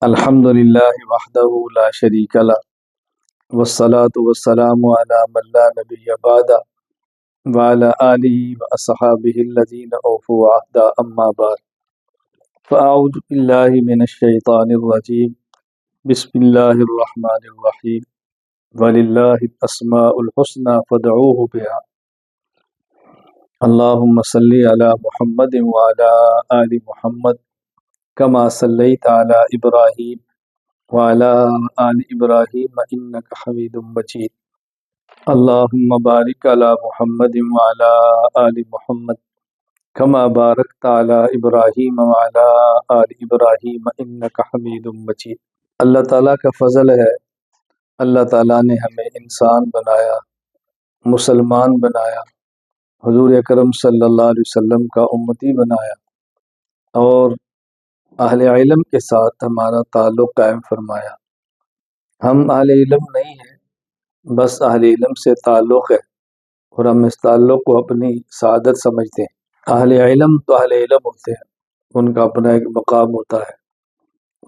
الحمد لله وحده لا شريك له والصلاة والسلام على من لا نبي بعده وعلى آله وأصحابه الذين أوفوا عهدا أما بعد فأعوذ بالله من الشيطان الرجيم بسم الله الرحمن الرحيم ولله الأسماء الحسنى فادعوه بها اللهم صل على محمد وعلى آل محمد كما صليت على إبراهيم وعلى آل إبراهيم إنك حميد مجيد اللهم بارك على محمد وعلى آل محمد كما باركت على إبراهيم وعلى آل إبراهيم إنك حميد مجيد۔ اللہ تعالیٰ کا فضل ہے، اللہ تعالیٰ نے ہمیں انسان بنایا، مسلمان بنایا، حضور اکرم صلی اللہ علیہ وسلم کا امتی بنایا اور اہل علم کے ساتھ ہمارا تعلق قائم فرمایا۔ ہم اہل علم نہیں ہیں، بس اہل علم سے تعلق ہے اور ہم اس تعلق کو اپنی سعادت سمجھتے ہیں۔ اہل علم تو اہل علم ہوتے ہیں، ان کا اپنا ایک مقام ہوتا ہے،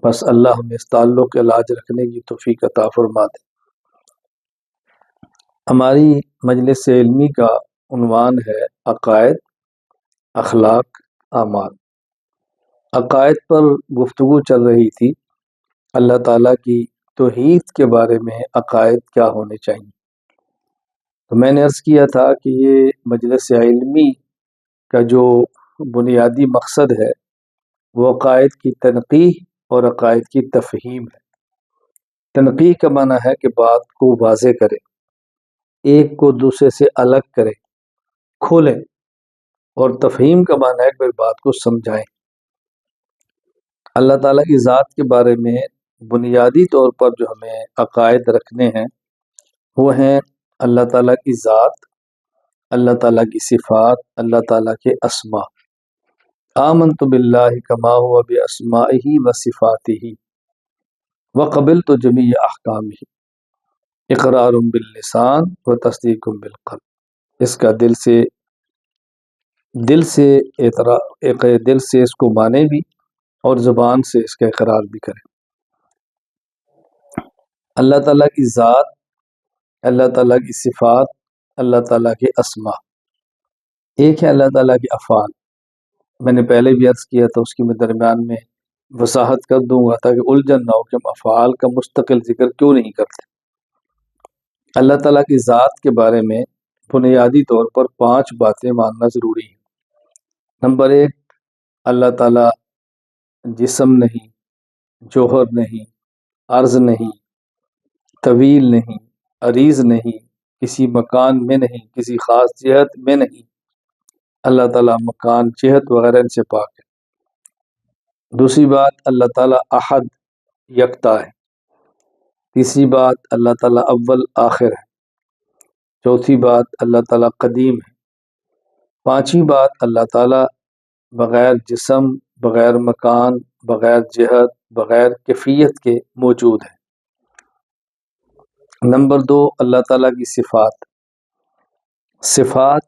بس اللہ ہمیں اس تعلق کے لاج رکھنے کی توفیق عطا فرما دے۔ ہماری مجلس علمی کا عنوان ہے عقائد، اخلاق، اعمال۔ عقائد پر گفتگو چل رہی تھی، اللہ تعالیٰ کی توحید کے بارے میں عقائد کیا ہونے چاہیے۔ تو میں نے عرض کیا تھا کہ یہ مجلس علمی کا جو بنیادی مقصد ہے وہ عقائد کی تنقیح اور عقائد کی تفہیم ہے۔ تنقیح کا معنی ہے کہ بات کو واضح کرے، ایک کو دوسرے سے الگ کرے، کھولیں، اور تفہیم کا معنی ہے کہ بات کو سمجھائیں۔ اللہ تعالیٰ کی ذات کے بارے میں بنیادی طور پر جو ہمیں عقائد رکھنے ہیں وہ ہیں اللہ تعالیٰ کی ذات، اللہ تعالیٰ کی صفات، اللہ تعالیٰ کے اسماء۔ آمنت باللہ کما ہوا باسمائہ و صفاتہ وقبلت جمیع احکامہ اقرار باللسان و تصدیق بالقلب۔ اس کا دل سے اس کو مانے بھی اور زبان سے اس کا اقرار بھی کرے۔ اللہ تعالیٰ کی ذات، اللہ تعالیٰ کی صفات، اللہ تعالیٰ کے اسماء۔ ایک ہے اللہ تعالیٰ کے افعال، میں نے پہلے بھی عرض کیا تھا، اس کی میں درمیان میں وضاحت کر دوں گا تاکہ الجھن نہ ہو کہ ہم افعال کا مستقل ذکر کیوں نہیں کرتے۔ اللہ تعالیٰ کی ذات کے بارے میں بنیادی طور پر 5 باتیں ماننا ضروری ہیں۔ نمبر 1، اللہ تعالیٰ جسم نہیں، جوہر نہیں، عرض نہیں، طویل نہیں، عریض نہیں، کسی مکان میں نہیں، کسی خاص جہت میں نہیں۔ اللہ تعالیٰ مکان، جہت وغیرہ ان سے پاک ہے۔ دوسری بات، اللہ تعالیٰ احد، یکتا ہے۔ تیسری بات، اللہ تعالیٰ اول آخر ہے۔ چوتھی بات، اللہ تعالیٰ قدیم ہے۔ پانچویں بات، اللہ تعالیٰ بغیر جسم، بغیر مکان، بغیر جہت، بغیر کیفیت کے موجود ہے۔ نمبر 2، اللہ تعالیٰ کی صفات۔ صفات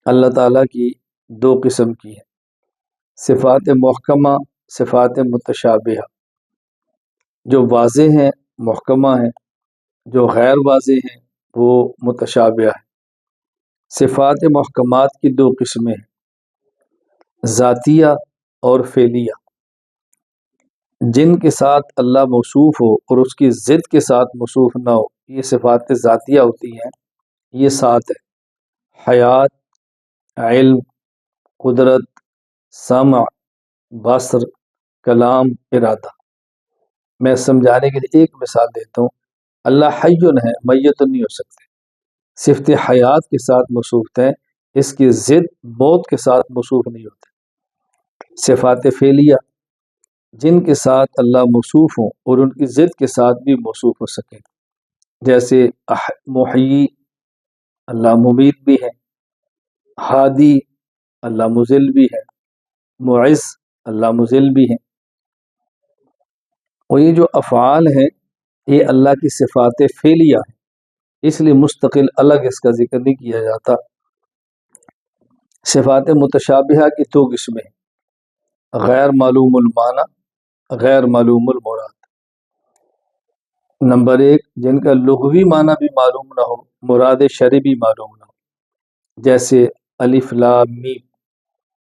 اللہ تعالیٰ کی 2 قسم کی ہیں، صفات محکمہ، صفات متشابہہ۔ جو واضح ہیں محکمہ ہیں، جو غیر واضح ہیں وہ متشابہہ ہیں۔ صفات محکمات کی 2 قسمیں ہیں، ذاتیہ اور فعلیہ۔ جن کے ساتھ اللہ موصوف ہو اور اس کی ضد کے ساتھ موصوف نہ ہو، یہ صفات ذاتیہ ہوتی ہیں۔ یہ 7 ہے: حیات، علم، قدرت، سمع، بصر، کلام، ارادہ۔ میں سمجھانے کے لیے ایک مثال دیتا ہوں۔ اللہ حی ہے، میت نہیں ہو سکتے، صفت حیات کے ساتھ موصوف ہیں، اس کی ضد موت کے ساتھ موصوف نہیں ہوتے۔ صفات فعلیہ، جن کے ساتھ اللہ موصوف ہوں اور ان کی ضد کے ساتھ بھی موصوف ہو سکیں، جیسے محیی، اللہ ممیت بھی ہے، ہادی، اللہ مضل بھی ہے، معز، اللہ مذل بھی ہے۔ اور یہ جو افعال ہیں یہ اللہ کی صفات فعلیہ ہیں، اس لیے مستقل الگ اس کا ذکر نہیں کیا جاتا۔ صفات متشابہہ کی 2 قسمیں ہیں، غیر معلوم المعنی غیر معلوم المراد۔ نمبر 1، جن کا لغوی معنی بھی معلوم نہ ہو، مراد شرعی بھی معلوم نہ ہو، جیسے الف لام میم،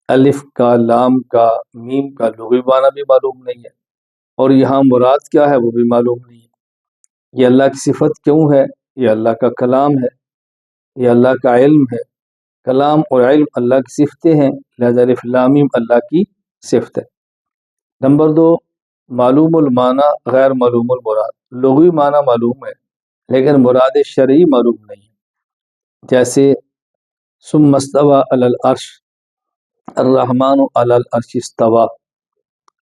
الف کا، لام کا، میم کا لغوی معنی بھی معلوم نہیں ہے، اور یہاں مراد کیا ہے وہ بھی معلوم نہیں ہے۔ یہ اللہ کی صفت کیوں ہے؟ یہ اللہ کا کلام ہے، یہ اللہ کا علم ہے۔ کلام اور علم اللہ کی صفتیں ہیں، لہذا الف لام میم اللہ کی صفت ہے۔ نمبر 2، معلوم المعنی غیر معلوم المراد، لغوی معنی معلوم ہے لیکن مراد شرعی معلوم نہیں ہے، جیسے ثم استوى علی العرش، الرحمن علی العرش استوى۔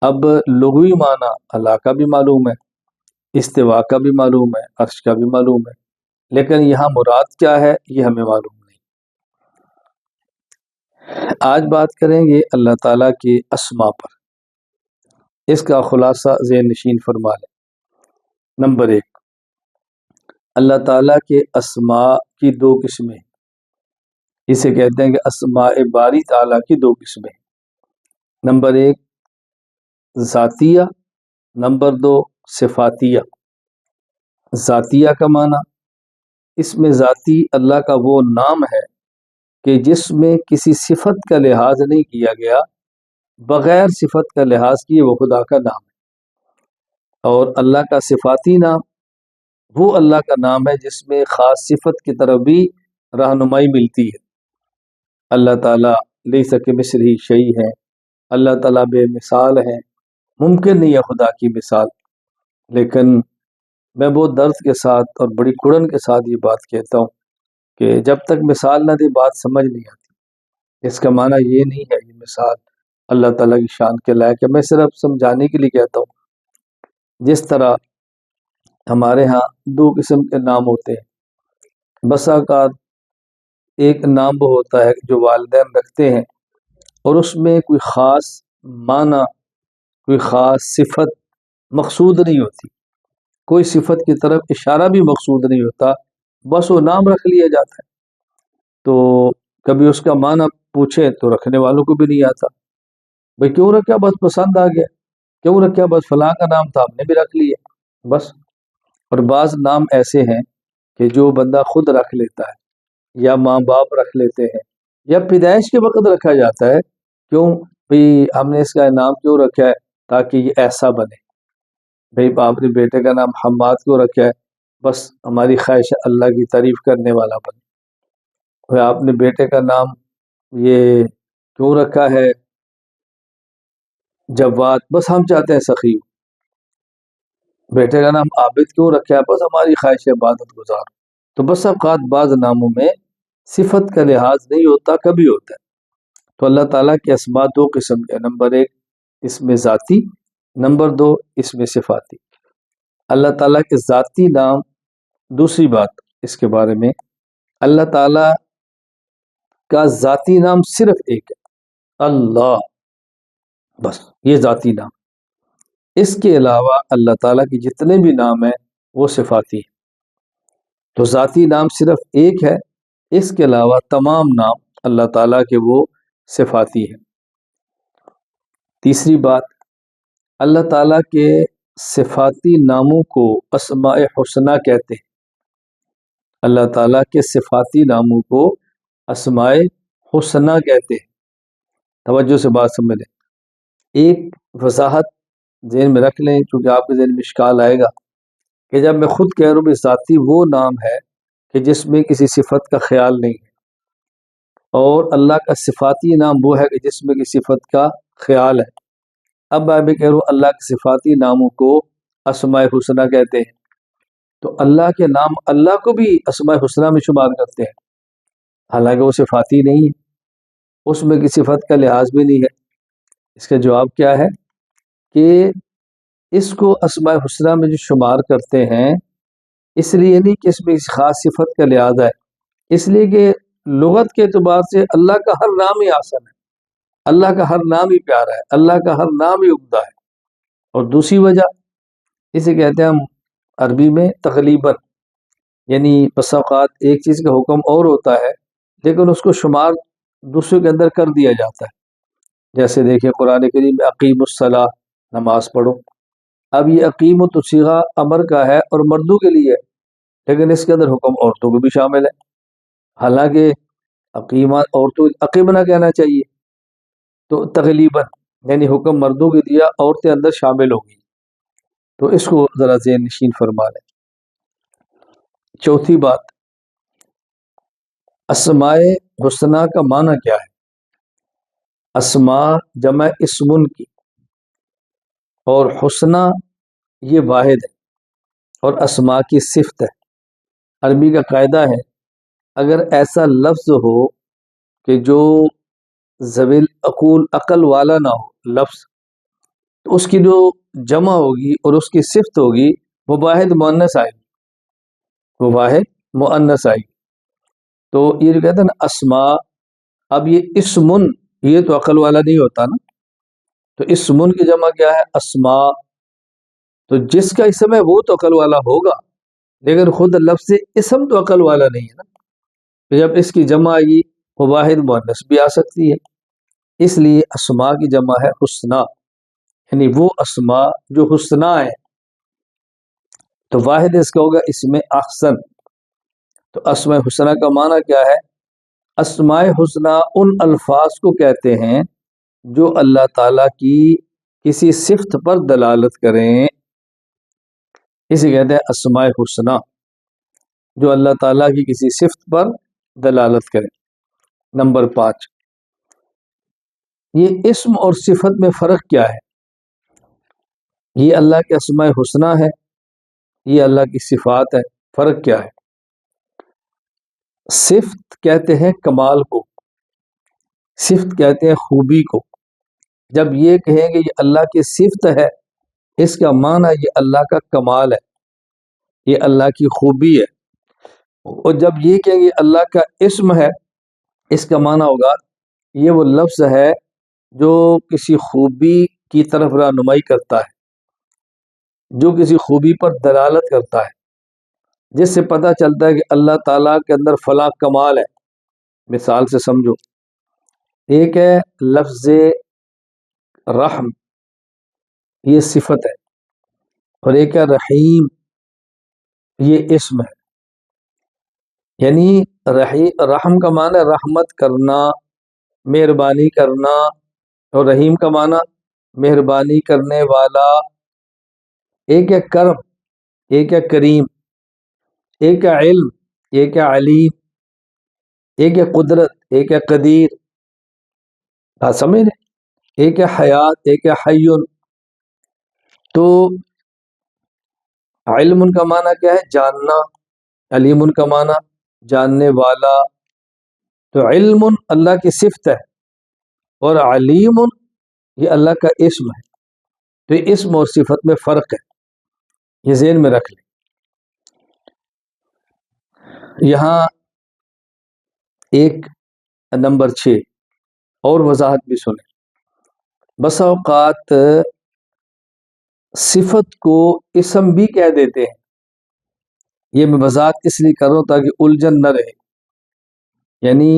اب لغوی معنی اللہ کا بھی معلوم ہے، استوا کا بھی معلوم ہے، عرش کا بھی معلوم ہے، لیکن یہاں مراد کیا ہے یہ ہمیں معلوم نہیں۔ آج بات کریں گے اللہ تعالیٰ کے اسما پر، اس کا خلاصہ ذہن نشین فرما لیں۔ نمبر 1، اللہ تعالیٰ کے اسما کی 2 قسمیں، اسے کہتے ہیں کہ اسماء باری تعالیٰ کی 2 قسمیں۔ Number 1 ذاتیہ، number 2 صفاتیہ۔ ذاتیہ کا معنی، اس میں ذاتی اللہ کا وہ نام ہے کہ جس میں کسی صفت کا لحاظ نہیں کیا گیا، بغیر صفت کا لحاظ کیے وہ خدا کا نام ہے۔ اور اللہ کا صفاتی نام وہ اللہ کا نام ہے جس میں خاص صفت کی طرف بھی رہنمائی ملتی ہے۔ اللہ تعالیٰ لیس کمثلہ شیء ہے، اللہ تعالیٰ بے مثال ہے، ممکن نہیں ہے خدا کی مثال۔ لیکن میں بہت درد کے ساتھ اور بڑی کڑن کے ساتھ یہ بات کہتا ہوں کہ جب تک مثال نہ دے بات سمجھ نہیں آتی۔ اس کا معنی یہ نہیں ہے کہ مثال اللہ تعالیٰ کی شان کے لائق ہے، میں صرف سمجھانے کے لیے کہتا ہوں۔ جس طرح ہمارے ہاں 2 قسم کے نام ہوتے ہیں، بسا اوقات ایک نام وہ ہوتا ہے جو والدین رکھتے ہیں اور اس میں کوئی خاص معنی، کوئی خاص صفت مقصود نہیں ہوتی، کوئی صفت کی طرف اشارہ بھی مقصود نہیں ہوتا، بس وہ نام رکھ لیا جاتا ہے۔ تو کبھی اس کا معنی پوچھے تو رکھنے والوں کو بھی نہیں آتا، بھئی کیوں رکھا؟ بس پسند آ گیا۔ کیوں رکھا؟ بس فلاں کا نام تھا، ہم نے بھی رکھ لیا بس۔ اور بعض نام ایسے ہیں کہ جو بندہ خود رکھ لیتا ہے یا ماں باپ رکھ لیتے ہیں یا پیدائش کے وقت رکھا جاتا ہے۔ کیوں بھئی ہم نے اس کا نام کیوں رکھا ہے؟ تاکہ یہ ایسا بنے۔ بھئی آپ نے بیٹے کا نام حماد کیوں رکھا ہے؟ بس ہماری خواہش ہے اللہ کی تعریف کرنے والا بنے۔ بھئی آپ نے بیٹے کا نام یہ کیوں رکھا ہے جواد؟ بس ہم چاہتے ہیں سخی ہو۔ بیٹے کا نام عابد کیوں رکھا ہے؟ بس ہماری خواہش ہے عبادت گزار۔ تو بس اوقات بعض ناموں میں صفت کا لحاظ نہیں ہوتا، کبھی ہوتا ہے۔ تو اللہ تعالیٰ کے اسماء 2 قسم کے، نمبر 1 اس میں ذاتی، نمبر 2 اس میں صفاتی۔ اللہ تعالیٰ کے ذاتی نام، دوسری بات اس کے بارے میں، اللہ تعالیٰ کا ذاتی نام صرف ایک ہے، اللہ، بس یہ ذاتی نام۔ اس کے علاوہ اللہ تعالیٰ کے جتنے بھی نام ہیں وہ صفاتی ہیں۔ تو ذاتی نام صرف ایک ہے، اس کے علاوہ تمام نام اللہ تعالیٰ کے وہ صفاتی ہیں۔ تیسری بات، اللہ تعالیٰ کے صفاتی ناموں کو اسماء حسنہ کہتے ہیں۔ اللہ تعالیٰ کے صفاتی ناموں کو اسماء حسنہ کہتے ہیں۔ توجہ سے بات سمجھ لیں۔ ایک وضاحت ذہن میں رکھ لیں کیونکہ آپ کے ذہن میں اشکال آئے گا کہ جب میں خود کہہ رہا ہوں کہ ذاتی وہ نام ہے کہ جس میں کسی صفت کا خیال نہیں ہے، اور اللہ کا صفاتی نام وہ ہے کہ جس میں کسی صفت کا خیال ہے۔ اب میں کہہ رہا ہوں اللہ کے صفاتی ناموں کو اسماء حسنہ کہتے ہیں، تو اللہ کے نام اللہ کو بھی اسماء حسنہ میں شمار کرتے ہیں، حالانکہ وہ صفاتی نہیں ہے، اس میں کسی صفت کا لحاظ بھی نہیں ہے۔ اس کا جواب کیا ہے کہ اس کو اسماء حسنہ میں جو شمار کرتے ہیں، اس لیے نہیں کہ اس میں کسی خاص صفت کا لحاظ ہے، اس لیے کہ لغت کے اعتبار سے اللہ کا ہر نام ہی آسن ہے، اللہ کا ہر نام ہی پیارا ہے، اللہ کا ہر نام ہی عمدہ ہے۔ اور دوسری وجہ اسے کہتے ہیں ہم عربی میں تغلیباً، یعنی بس اوقات ایک چیز کا حکم اور ہوتا ہے لیکن اس کو شمار دوسرے کے اندر کر دیا جاتا ہے۔ جیسے دیکھیں قرآن کریم میں اقیم الصلاۃ، نماز پڑھو، اب یہ اقیم تو صیغہ امر کا ہے اور مردوں کے لیے، لیکن اس کے اندر حکم عورتوں کو بھی شامل ہے، حالانکہ اقیمہ عورتوں اقیمنا کہنا چاہیے، تو تغلیباً یعنی حکم مردوں کے دیا، عورتیں اندر شامل ہوگی، تو اس کو ذرا ذہن نشین فرما لیں۔ چوتھی بات، اسماء حسنہ کا معنی کیا ہے؟ اسماء جمع اسمن کی، اور حسنہ یہ واحد ہے، اور اسماء کی صفت ہے۔ عربی کا قاعدہ ہے اگر ایسا لفظ ہو کہ جو ذوی العقول عقل والا نہ ہو لفظ، تو اس کی جو جمع ہوگی اور اس کی صفت ہوگی وہ واحد مؤنث آئے گی، وہ واحد مؤنث آئے گی۔ تو یہ جو کہتے ہیں نا اسماء، اب یہ اسمن یہ تو عقل والا نہیں ہوتا نا، تو اسمن کی جمع کیا ہے؟ اسماء، تو جس کا اسم ہے وہ تو عقل والا ہوگا، لیکن خود لفظ اسم تو عقل والا نہیں ہے نا، تو جب اس کی جمع آئی وہ واحد مؤنث بھی آ سکتی ہے، اس لیے اسماء کی جمع ہے حسنہ، یعنی وہ اسماء جو حسنہ ہے، تو واحد اس کا ہوگا اسم احسن۔ تو اسماء حسنہ کا معنی کیا ہے؟ اسماء حسنہ ان الفاظ کو کہتے ہیں جو اللہ تعالیٰ کی کسی صفت پر دلالت کریں، اسے کہتے ہیں اسماء حسنہ، جو اللہ تعالیٰ کی کسی صفت پر دلالت کریں۔ نمبر 5، یہ اسم اور صفت میں فرق کیا ہے؟ یہ اللہ کے اسماء حسنہ ہے، یہ اللہ کی صفات ہے، فرق کیا ہے؟ صفت کہتے ہیں کمال کو، صفت کہتے ہیں خوبی کو۔ جب یہ کہیں کہ یہ اللہ کی صفت ہے، اس کا معنی یہ اللہ کا کمال ہے، یہ اللہ کی خوبی ہے، اور جب یہ کہیں کہ اللہ کا اسم ہے، اس کا معنی ہوگا یہ وہ لفظ ہے جو کسی خوبی کی طرف رہنمائی کرتا ہے، جو کسی خوبی پر دلالت کرتا ہے، جس سے پتہ چلتا ہے کہ اللہ تعالیٰ کے اندر فلاں کمال ہے۔ مثال سے سمجھو، ایک ہے لفظ رحم، یہ صفت ہے، اور ایک ہے رحیم، یہ اسم ہے۔ یعنی رحم کا معنی رحمت کرنا، مہربانی کرنا، اور رحیم کا معنی مہربانی کرنے والا۔ ایک ہے کرم، ایک ہے کریم، ایک ہے علم، ایک ہے علیم، ایک ہے قدرت، ایک ہے قدیر، بات سمجھ رہے؟ ایک ہے حیات، ایک ہے حیون۔ تو علم کا معنی کیا ہے؟ جاننا، علیم کا معنی جاننے والا۔ تو علم اللہ کی صفت ہے، اور علیم یہ اللہ کا اسم ہے، تو یہ اسم اور صفت میں فرق ہے، یہ ذہن میں رکھ لیں۔ یہاں ایک نمبر 6 اور وضاحت بھی سنیں۔ بسا اوقات صفت کو اسم بھی کہہ دیتے ہیں، یہ میں وضاحت اس لیے کر رہا ہوں تاکہ الجھن نہ رہے۔ یعنی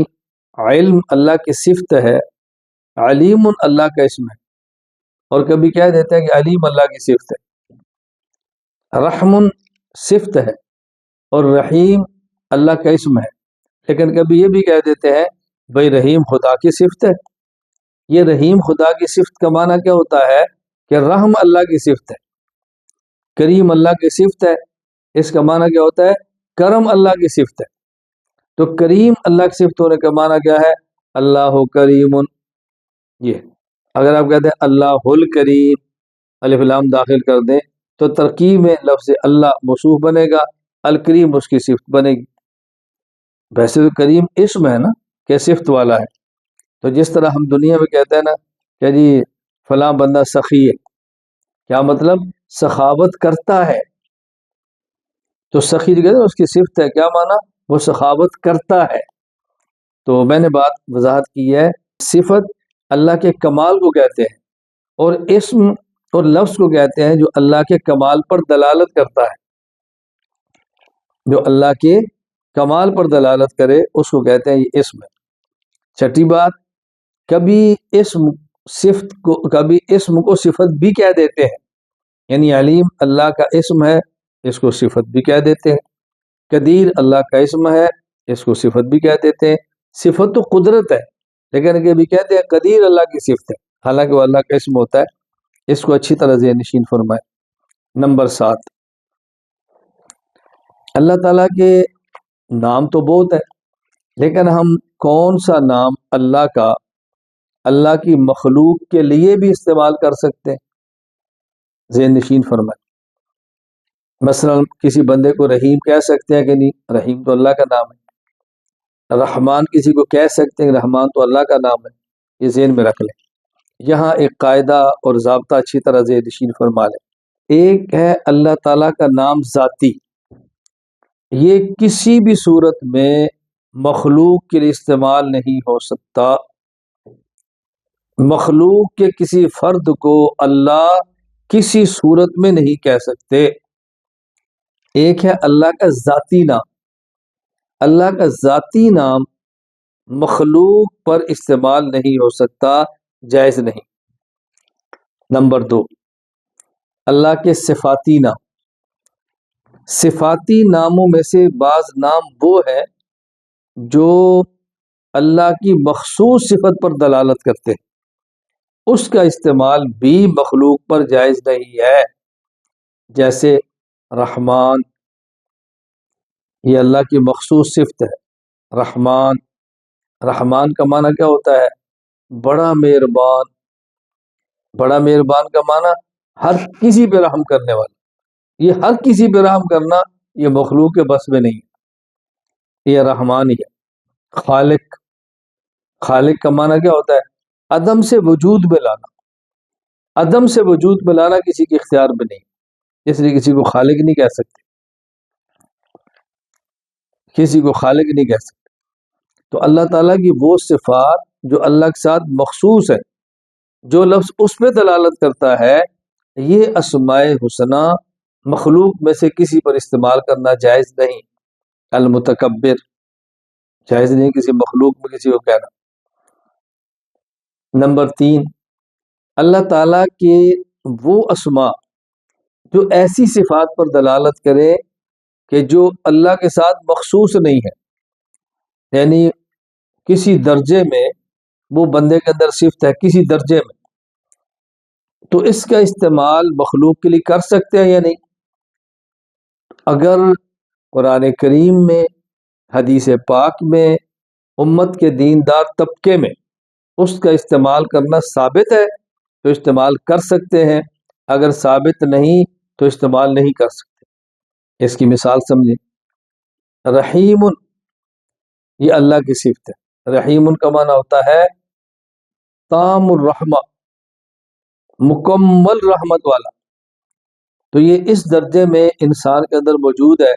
علم اللہ کی صفت ہے، علیم اللہ کا اسم ہے، اور کبھی کہہ دیتے ہیں کہ علیم اللہ کی صفت ہے، رحم صفت ہے اور رحیم اللہ کا اسم ہے، لیکن کبھی یہ بھی کہہ دیتے ہیں بھائی رحیم خدا کی صفت ہے۔ یہ رحیم خدا کی صفت کا معنی کیا ہوتا ہے کہ رحم اللہ کی صفت ہے، کریم اللہ کی صفت ہے، اس کا معنی کیا ہوتا ہے؟ کرم اللہ کی صفت ہے۔ تو کریم اللہ کی صفت ہونے کا معنی کیا ہے؟ اللہ کریم۔ یہ اگر آپ کہتے ہیں اللہ الکریم، الف لام داخل کر دیں تو ترکیب میں لفظ اللہ موصوف بنے گا، الکریم اس کی صفت بنے گی۔ ویسے تو کریم اسم ہے نا کہ صفت والا ہے، تو جس طرح ہم دنیا میں کہتے ہیں نا کہ جی فلاں بندہ سخی ہے، کیا مطلب؟ سخاوت کرتا ہے، تو سخی جو کہتے ہیں اس کی صفت ہے، کیا معنی؟ وہ سخاوت کرتا ہے۔ تو میں نے بات وضاحت کی ہے، صفت اللہ کے کمال کو کہتے ہیں، اور اسم اور لفظ کو کہتے ہیں جو اللہ کے کمال پر دلالت کرتا ہے، جو اللہ کے کمال پر دلالت کرے اس کو کہتے ہیں یہ اسم ہے۔ چھٹی بات، کبھی اسم کو صفت بھی کہہ دیتے ہیں، یعنی علیم اللہ کا اسم ہے، اس کو صفت بھی کہہ دیتے ہیں. قدیر اللہ کا اسم ہے، اس کو صفت بھی کہہ دیتے ہیں. صفت تو قدرت ہے، لیکن کبھی کہتے ہیں قدیر اللہ کی صفت ہے، حالانکہ وہ اللہ کا اسم ہوتا ہے. اس کو اچھی طرح ذہن نشین فرمائے. نمبر 7، اللہ تعالیٰ کے نام تو بہت ہے، لیکن ہم کون سا نام اللہ کا اللہ کی مخلوق کے لیے بھی استعمال کر سکتے ہیں؟ ذہن نشین فرمائے. مثلا کسی بندے کو رحیم کہہ سکتے ہیں کہ نہیں؟ رحیم تو اللہ کا نام ہے. رحمان کسی کو کہہ سکتے ہیں، رحمان تو اللہ کا نام ہے. یہ ذہن میں رکھ لیں. یہاں ایک قاعدہ اور ضابطہ اچھی طرح ذہن نشین فرما لیں. ایک ہے اللہ تعالیٰ کا نام ذاتی، یہ کسی بھی صورت میں مخلوق کے لیے استعمال نہیں ہو سکتا. مخلوق کے کسی فرد کو اللہ کسی صورت میں نہیں کہہ سکتے. ایک ہے اللہ کا ذاتی نام. اللہ کا ذاتی نام مخلوق پر استعمال نہیں ہو سکتا، جائز نہیں. نمبر 2، اللہ کے صفاتی نام. صفاتی ناموں میں سے بعض نام وہ ہیں جو اللہ کی مخصوص صفت پر دلالت کرتے ہیں، اس کا استعمال بھی مخلوق پر جائز نہیں ہے. جیسے رحمان، یہ اللہ کی مخصوص صفت ہے. رحمان، رحمان کا معنی کیا ہوتا ہے؟ بڑا مہربان. بڑا مہربان کا معنی ہر کسی پہ رحم کرنے والا. یہ ہر کسی پہ رحم کرنا یہ مخلوق کے بس میں نہیں، یہ رحمان ہی ہے. خالق، خالق کا معنی کیا ہوتا ہے؟ عدم سے وجود میں لانا. عدم سے وجود میں لانا کسی کے اختیار میں نہیں، اس لیے کسی کو خالق نہیں کہہ سکتے. کسی کو خالق نہیں کہہ سکتے. تو اللہ تعالیٰ کی وہ صفات جو اللہ کے ساتھ مخصوص ہے، جو لفظ اس پہ دلالت کرتا ہے، یہ اسماء حسنہ مخلوق میں سے کسی پر استعمال کرنا جائز نہیں. المتکبر، جائز نہیں کسی مخلوق میں کسی کو کہنا. نمبر 3، اللہ تعالیٰ کے وہ اسماء جو ایسی صفات پر دلالت کرے کہ جو اللہ کے ساتھ مخصوص نہیں ہے، یعنی کسی درجے میں وہ بندے کے اندر صفت ہے، کسی درجے میں، تو اس کا استعمال مخلوق کے لیے کر سکتے ہیں یا نہیں؟ اگر قرآن کریم میں، حدیث پاک میں، امت کے دیندار طبقے میں اس کا استعمال کرنا ثابت ہے تو استعمال کر سکتے ہیں، اگر ثابت نہیں تو استعمال نہیں کر سکتے. اس کی مثال سمجھیں. رحیم، یہ اللہ کی صفت ہے. رحیم کا معنی ہوتا ہے تام الرحمہ، مکمل رحمت والا. تو یہ اس درجے میں انسان کے اندر موجود ہے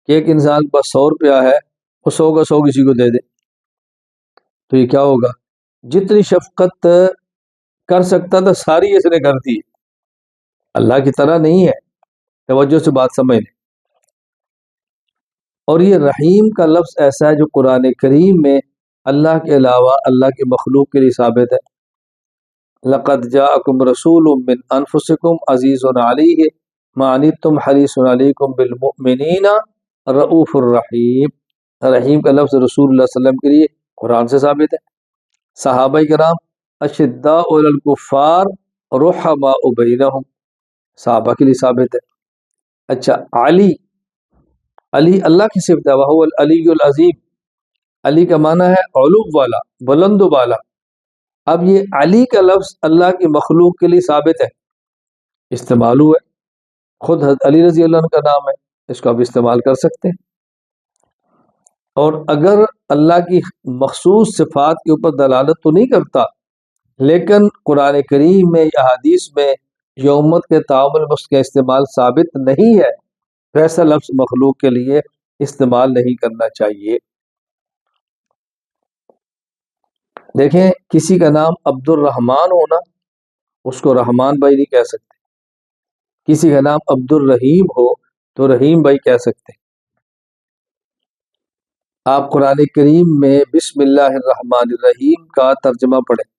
کہ ایک انسان کے پاس 100 روپیہ ہے، وہ 100 کا 100 کسی کو دے دے، تو یہ کیا ہوگا؟ جتنی شفقت کر سکتا تھا ساری اس نے کر دی. اللہ کی طرح نہیں ہے. توجہ سے بات سمجھ لیں. اور یہ رحیم کا لفظ ایسا ہے جو قرآن کریم میں اللہ کے علاوہ اللہ کے مخلوق کے لیے ثابت ہے. لقد جاءکم رسول من انفسکم عزیز علیہ ما عنتم حریص علیکم بالمؤمنین رؤوف الرحیم. رحیم کا لفظ رسول اللہ صلی اللہ علیہ وسلم کے لیے قرآن سے ثابت ہے. صحابہ کرام اشداء علی الکفار رحماء بینہم، صحابہ کے لیے ثابت ہے. اچھا، علی، علی اللہ کی صفت ہے، وہو العلی العظیم. علی کا معنی ہے علو والا، بلند و بالا. اب یہ علی کا لفظ اللہ کی مخلوق کے لیے ثابت ہے، استعمال ہوا ہے. خود حضرت علی رضی اللہ عنہ کا نام ہے، اس کو آپ استعمال کر سکتے ہیں. اور اگر اللہ کی مخصوص صفات کے اوپر دلالت تو نہیں کرتا، لیکن قرآن کریم میں یا حدیث میں یا امت کے تعامل میں اس کا استعمال ثابت نہیں ہے، ویسا لفظ مخلوق کے لیے استعمال نہیں کرنا چاہیے. دیکھیں، کسی کا نام عبد الرحمن ہونا، اس کو رحمان بھائی نہیں کہہ سکتے. کسی کا نام عبد الرحیم ہو تو رحیم بھائی کہہ سکتے ہیں. آپ قرآن کریم میں بسم اللہ الرحمن الرحیم کا ترجمہ پڑھیں.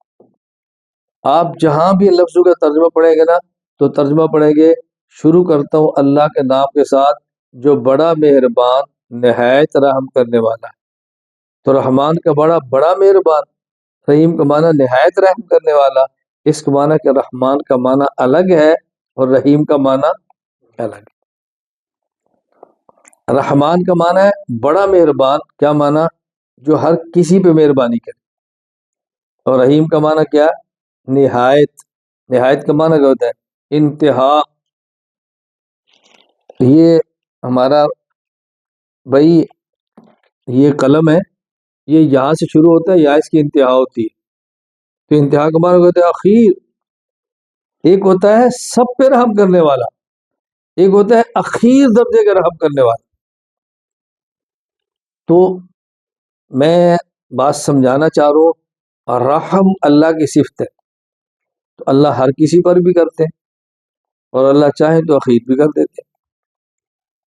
آپ جہاں بھی لفظوں کا ترجمہ پڑھیں گے نا تو ترجمہ پڑھیں گے شروع کرتا ہوں اللہ کے نام کے ساتھ جو بڑا مہربان نہایت رحم کرنے والا ہے۔ تو رحمان کا بڑا مہربان، رحیم کا معنی نہایت رحم کرنے والا، اس کا معنی کہ رحمان کا معنی الگ ہے اور رحیم کا معنی الگ ہے۔ رحمان کا معنی ہے بڑا مہربان، کیا معنی؟ جو ہر کسی پہ مہربانی کرے، اور رحیم کا معنی کیا؟ نہایت۔ نہایت کا معنی کیا ہوتا ہے؟ انتہا۔ یہ ہمارا بھائی یہ قلم ہے، یہ یہاں سے شروع ہوتا ہے، یہاں اس کی انتہا ہوتی ہے، تو انتہا کا معنی ہوتا ہے اخیر۔ ایک ہوتا ہے سب پہ رحم کرنے والا، ایک ہوتا ہے اخیر درجے کا رحم کرنے والا۔ تو میں بات سمجھانا چاہ رہا ہوں، رحم اللہ کی صفت ہے، تو اللہ ہر کسی پر بھی کرتے ہیں، اور اللہ چاہے تو اخیر بھی کر دیتے ہیں۔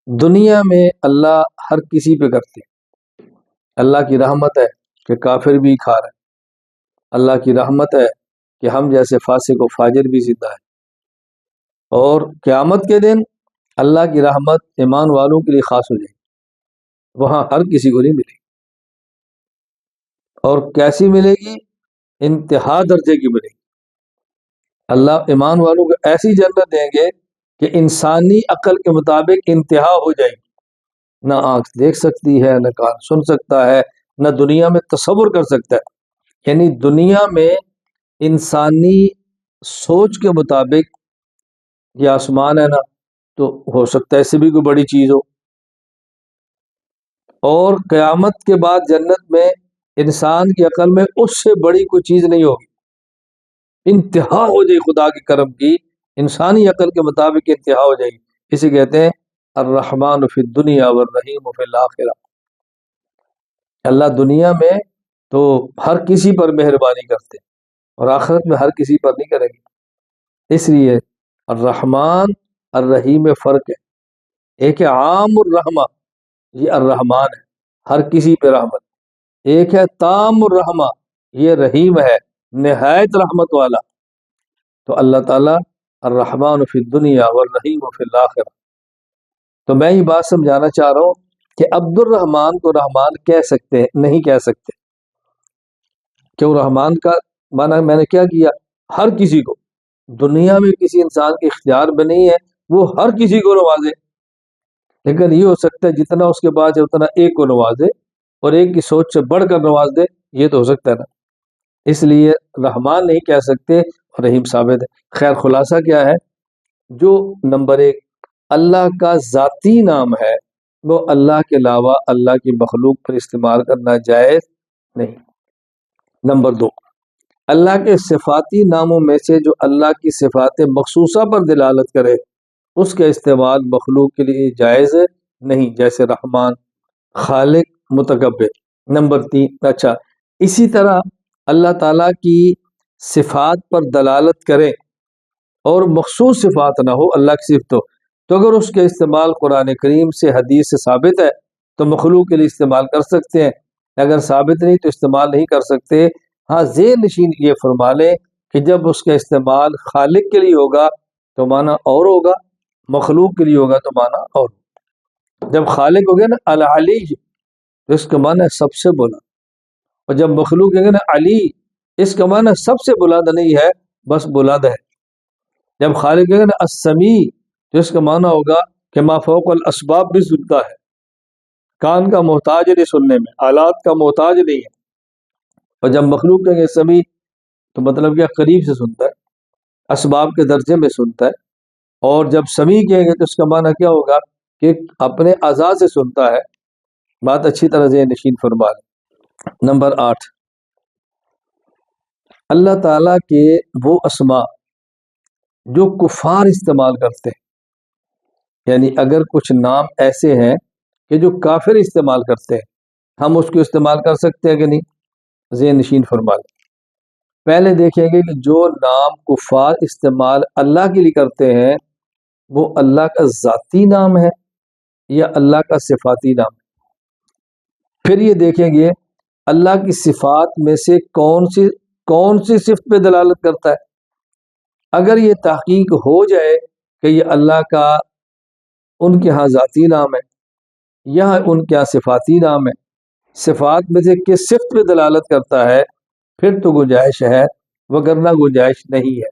دنیا میں اللہ ہر کسی پہ کرتے ہیں۔ اللہ کی رحمت ہے کہ کافر بھی کھا رہے ہیں، اللہ کی رحمت ہے کہ ہم جیسے فاسق و فاجر بھی زندہ ہے، اور قیامت کے دن اللہ کی رحمت ایمان والوں کے لیے خاص ہو جائے گی، وہاں ہر کسی کو نہیں ملے گی۔ اور کیسی ملے گی؟ انتہا درجے کی ملے گی۔ اللہ ایمان والوں کو ایسی جنت دیں گے کہ انسانی عقل کے مطابق انتہا ہو جائے گی، نہ آنکھ دیکھ سکتی ہے، نہ کان سن سکتا ہے، نہ دنیا میں تصور کر سکتا ہے۔ یعنی دنیا میں انسانی سوچ کے مطابق یہ آسمان ہے نا، تو ہو سکتا ہے اس سے بھی کوئی بڑی چیز ہو، اور قیامت کے بعد جنت میں انسان کی عقل میں اس سے بڑی کوئی چیز نہیں ہوگی، انتہا ہو جائے خدا کے کرم کی، انسانی عقل کے مطابق انتہا ہو جائے گی۔ اسے کہتے ہیں الرحمن فی الدنیا والرحیم فی الآخرہ۔ اللہ دنیا میں تو ہر کسی پر مہربانی کرتے ہیں، اور آخرت میں ہر کسی پر نہیں کریں گے۔ اس لیے الرحمن الرحیم میں فرق ہے، ایک ہے عام الرحمہ، یہ الرحمن ہے ہر کسی پہ رحمت، ایک ہے تام الرحمہ، یہ رحیم ہے نہایت رحمت والا۔ تو اللہ تعالیٰ الرحمن فی الدنیا والرحیم فی الآخرہ۔ تو میں یہ بات سمجھانا چاہ رہا ہوں کہ عبد الرحمن کو رحمان کہہ سکتے ہیں؟ نہیں کہہ سکتے۔ کیوں؟ رحمان کا معنی میں نے کیا کیا؟ ہر کسی کو، دنیا میں کسی انسان کے اختیار میں نہیں ہے وہ ہر کسی کو نوازے، لیکن یہ ہو سکتا ہے جتنا اس کے پاس ہے اتنا ایک کو نوازے، اور ایک کی سوچ سے بڑھ کر نواز دے، یہ تو ہو سکتا ہے نا۔ اس لیے رحمان نہیں کہہ سکتے، رحیم ثابت ہے۔ خیر خلاصہ کیا ہے؟ جو نمبر ایک اللہ کا ذاتی نام ہے وہ اللہ کے علاوہ اللہ کی مخلوق پر استعمال کرنا جائز نہیں۔ نمبر دو، اللہ کے صفاتی ناموں میں سے جو اللہ کی صفات مخصوصہ پر دلالت کرے اس کا استعمال مخلوق کے لیے جائز نہیں، جیسے رحمان، خالق، متکبر۔ نمبر تین، اچھا اسی طرح اللہ تعالیٰ کی صفات پر دلالت کرے اور مخصوص صفات نہ ہو اللہ کی صفت ہو، تو اگر اس کے استعمال قرآن کریم سے حدیث سے ثابت ہے تو مخلوق کے لیے استعمال کر سکتے ہیں، اگر ثابت نہیں تو استعمال نہیں کر سکتے۔ ہاں ذہن نشین یہ فرما لیں کہ جب اس کا استعمال خالق کے لیے ہوگا تو معنی اور ہوگا، مخلوق کے لیے ہوگا تو معنی اور ہوگا۔ جب خالق ہو گیا نا العلی، تو اس کا معنی سب سے بلند، اور جب مخلوق ہے نا علی، اس کا معنی سب سے بلند نہیں ہے، بس بلند ہے۔ جب خالق ہے نا السمیع، تو اس کا معنی ہوگا کہ ما فوق الاسباب بھی سنتا ہے، کان کا محتاج نہیں سننے میں، آلات کا محتاج نہیں ہے۔ اور جب مخلوق کہیں گے سمیع، تو مطلب کیا؟ قریب سے سنتا ہے، اسباب کے درجے میں سنتا ہے۔ اور جب سمیع کہیں گے تو اس کا معنی کیا ہوگا؟ کہ اپنے اعضاء سے سنتا ہے۔ بات اچھی طرح ذہن نشین فرما لیں۔ نمبر 8، اللہ تعالیٰ کے وہ اسماء جو کفار استعمال کرتے ہیں، یعنی اگر کچھ نام ایسے ہیں کہ جو کافر استعمال کرتے ہیں، ہم اس کو استعمال کر سکتے ہیں کہ نہیں؟ ذہن نشین فرما لیں۔ پہلے دیکھیں گے کہ جو نام کفار استعمال اللہ کے لیے کرتے ہیں وہ اللہ کا ذاتی نام ہے یا اللہ کا صفاتی نام ہے۔ پھر یہ دیکھیں گے اللہ کی صفات میں سے کون سی صفت پہ دلالت کرتا ہے۔ اگر یہ تحقیق ہو جائے کہ یہ اللہ کا ان کے ہاں ذاتی نام ہے، یہاں ان کے ہاں صفاتی نام ہے، صفات میں سے کس صفت پہ دلالت کرتا ہے پھر تو گنجائش ہے، وگرنہ گنجائش نہیں ہے۔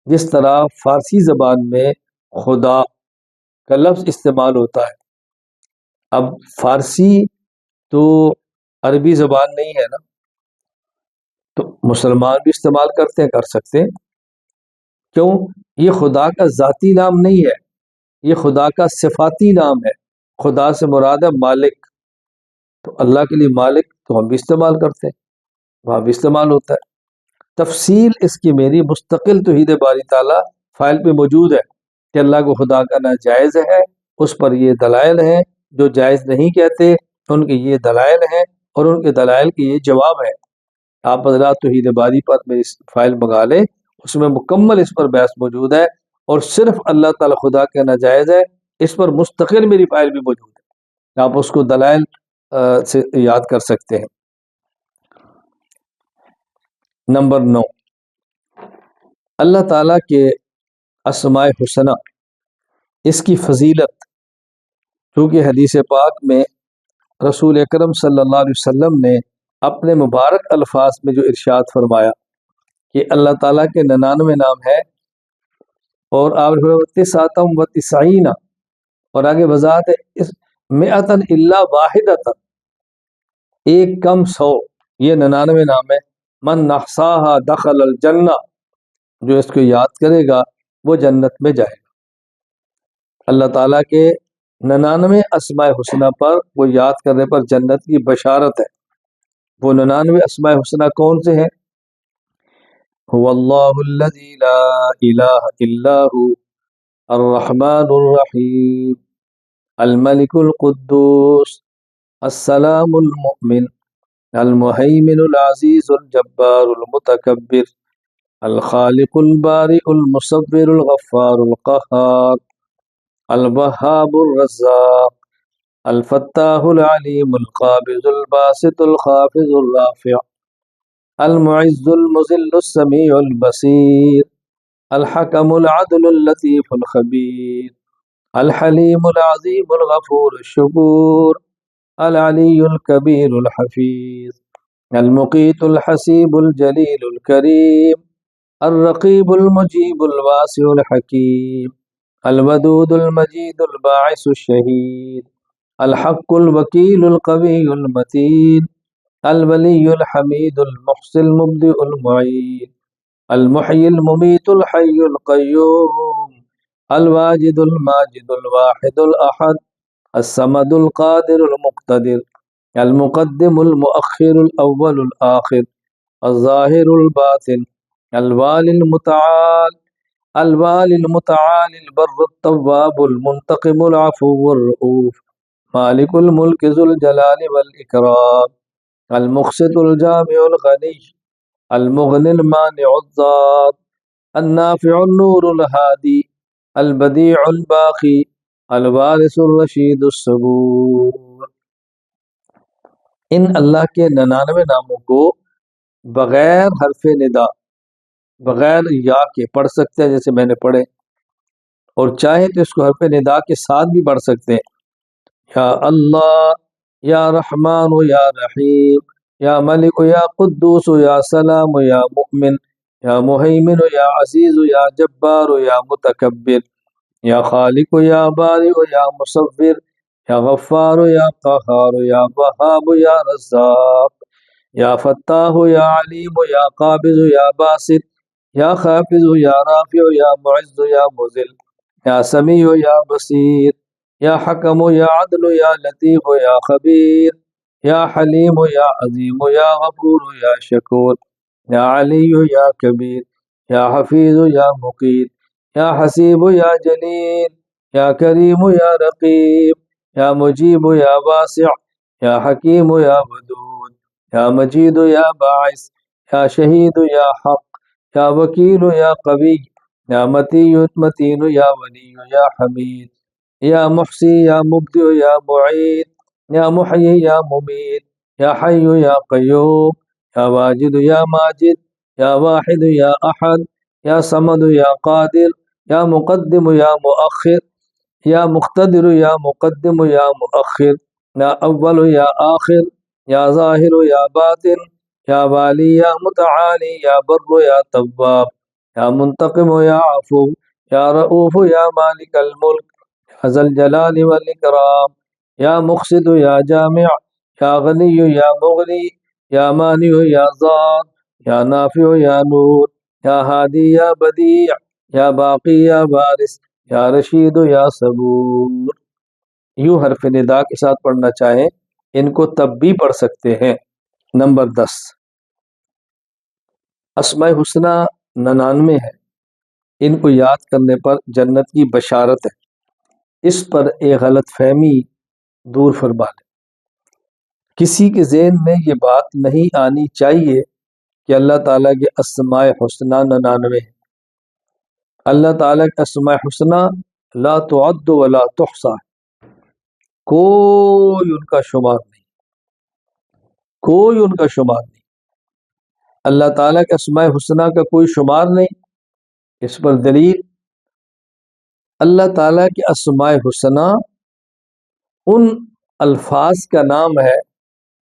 جس طرح فارسی زبان میں خدا کا لفظ استعمال ہوتا ہے، اب فارسی تو عربی زبان نہیں ہے نا، تو مسلمان بھی استعمال کرتے ہیں، کر سکتے ہیں، کیوں؟ یہ خدا کا ذاتی نام نہیں ہے، یہ خدا کا صفاتی نام ہے۔ خدا سے مراد ہے مالک، تو اللہ کے لیے مالک تو ہم بھی استعمال کرتے ہیں، وہاں بھی استعمال ہوتا ہے۔ تفصیل اس کی میری مستقل توحید باری تعالیٰ فائل پہ موجود ہے کہ اللہ کو خدا کا ناجائز ہے، اس پر یہ دلائل ہیں، جو جائز نہیں کہتے ان کے یہ دلائل ہیں، اور ان کے دلائل کے یہ جواب ہے۔ آپ حضرات توحید باری پر میری فائل منگا لیں، اس میں مکمل اس پر بحث موجود ہے، اور صرف اللہ تعالیٰ خدا کا ناجائز ہے اس پر مستقل میری فائل بھی موجود ہے، آپ اس کو دلائل سے یاد کر سکتے ہیں۔ نمبر 9، اللہ تعالیٰ کے اسماء حسنہ، اس کی فضیلت، کیونکہ حدیث پاک میں رسول اکرم صلی اللہ علیہ وسلم نے اپنے مبارک الفاظ میں جو ارشاد فرمایا کہ اللہ تعالیٰ کے 99 نام ہے، اور آپ تسعۃ و تسعین، اور آگے وضاحت ہے مئۃ الا واحدۃ، ایک کم 100، یہ 99 نام ہے۔ من احصاها دخل الجنہ، جو اس کو یاد کرے گا وہ جنت میں جائے گا۔ اللہ تعالیٰ کے 99 اسماء حسنہ پر وہ یاد کرنے پر جنت کی بشارت ہے۔ وہ 99 اسماء حسنہ کون سے ہیں؟ هو اللہ الذی لا الہ الا هو الرحمن الرحیم الملک القدوس السلام المؤمن المہیمن العزیز الجبار المتکبر الخالق البارئ المصور الغفار القہار الوہاب الرزاق الفتاح العلیم القابض الباسط الخافض الرافع المعز المذل السمیع البصیر الحکم العدل اللطیف الخبیر الحلیم العظیم الغفور الشکور العلی الکبیر الحفیظ المقیت الحسیب الجلیل الکریم الرقیب المجیب الواسع الحکیم الودود المجید الباعث الشہید الحق الوکیل القوی المتین الولی الحمید المحصی المبدئ المعید المحیی الممیت الحی القیوم الواجد الماجد الواحد الاحد الصمد القادر المقتدر المقدم المؤخر الاول الاخر الظاہر الباطن الوالی المتعال البر التواب المنتقم العفو الرؤوف مالک الملک ذو الجلال والاکرام المقسط الجامع الغنی المغنی المانع الضار النافع النور الہادی البدیع الباقی الوارث الرشید الصبور۔ ان اللہ کے 99 ناموں کو بغیر حرف ندا، بغیر یا کے پڑھ سکتے ہیں جیسے میں نے پڑھے، اور چاہیں تو اس کو حرف ندا کے ساتھ بھی پڑھ سکتے ہیں، یا اللہ، یا رحمان یا رحیم، یا ملک یا قدوس یا سلام یا مؤمن، یا مہیمن یا عزیز یا جبار یا متکبر، یا خالق یا بارئ یا مصور، یا غفار یا قہار یا وہاب یا رزاق، یا فتاح یا علیم یا قابض یا باسط، یا خافض یا رافع یا معز یا مذل، یا سمیع یا بصیر، یا حکم یا عدل یا لطیف یا خبیر، یا حلیم یا عظیم یا غفور یا شکور، یا علی یا کبیر، یا حفیظ یا مقیت، یا حسیب یا جلیل، یا کریم یا رقیب، یا مجیب یا واسع، یا حکیم یا ودود، یا مجید یا باعث، یا شہید یا حق، یا وکیل یا قوی، یا متین یا ولی یا حمید، یا محصی یا مبدئ یا معید، یا محیی یا ممیت، یا حی یا قیوم، یا واجد یا ماجد، یا واحد یا احد، یا صمد یا قادر، یا مقدم یا مؤخر، یا مقتدر یا مقدم یا مؤخر، یا اول یا آخر، یا ظاہر یا باطن، یا والی یا متعالی، یا بر یا تواب، یا منتقم یا عفو، یا رؤوف یا مالک الملک، یا ذا الجلال والاکرام، یا مقسط یا جامع، یا غنی یا مغنی، یا مانع یا ضار، یا نافع یا نور، یا ہادی یا بدیع، یا باقی یا بارث، یا رشید یا صبور۔ یوں حرف ندا کے ساتھ پڑھنا چاہیں ان کو تب بھی پڑھ سکتے ہیں۔ نمبر 10، اسماء حسنہ 99 ہے، ان کو یاد کرنے پر جنت کی بشارت ہے۔ اس پر ایک غلط فہمی دور فرما لیں۔ کسی کے ذہن میں یہ بات نہیں آنی چاہیے کہ اللہ تعالیٰ کے اسماء حسنہ 99 ہیں۔ اللہ تعالیٰ کے اسماء حسنہ لا تعد ولا تحصى، کوئی ان کا شمار نہیں، کوئی ان کا شمار نہیں۔ اللہ تعالیٰ کے اسماء حسنہ کا کوئی شمار نہیں۔ اس پر دلیل، اللہ تعالیٰ کے اسماء حسنہ ان الفاظ کا نام ہے